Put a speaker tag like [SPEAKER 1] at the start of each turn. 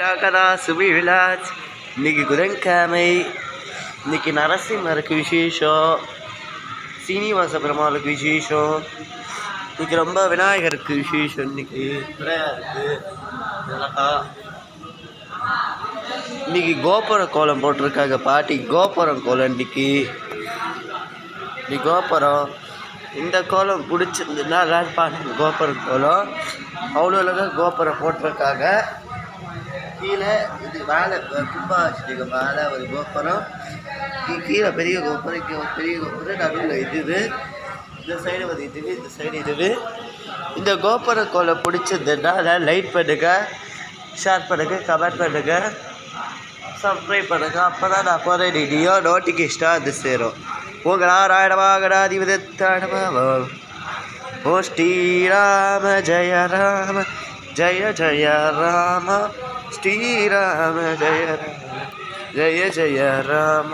[SPEAKER 1] கதா சுபிவிலாஜ். இன்னைக்கு புதன்கிழமை. இன்னைக்கு நரசிம்மருக்கு விசேஷம், சீனிவாச பெருமாளுக்கு விசேஷம், இன்னைக்கு ரொம்ப விநாயகருக்கு விசேஷம். இன்னைக்கு இருக்கு. இன்னைக்கு கோபுர கோலம் போட்டிருக்காங்க பாட்டி. கோபுரம் கோலம் இன்னைக்கு கோபுரம். இந்த கோலம் பிடிச்சிருந்துன்னா எல்லாரும் பாருங்க. கோபுரம் கோலம் அவ்வளோ அழகாக கோபுரம் போட்டிருக்காங்க. கீழே இது மேலே கும்பாபிஷேக மேலே ஒரு கோபுரம், கீழே பெரிய கோபுரம், பெரிய கோபுரம், நடுவில் இதுவு, இந்த சைடு வந்து இதுவு, இந்த சைடு இதுவு. இந்த கோபுர கோலம் பிடிச்சிருந்துன்னா லைக் பண்ணுங்கள், ஷேர் பண்ணுங்கள், கமெண்ட் பண்ணுங்கள், சப்ஸ்கிரைப் பண்ணுங்கள். அப்போ தான் நான் போகிற வீடியோ நோட்டிஃபிகேஷனாக அது சேரும். ஓங்களாராயணமாகடாதிபதத்தாடமா. ஓ ஸ்ரீராம ஜெய ராம ஜெய ஜெய ராம, ஸ்ரீராம ஜெய ராம ஜெய ஜெய ராம.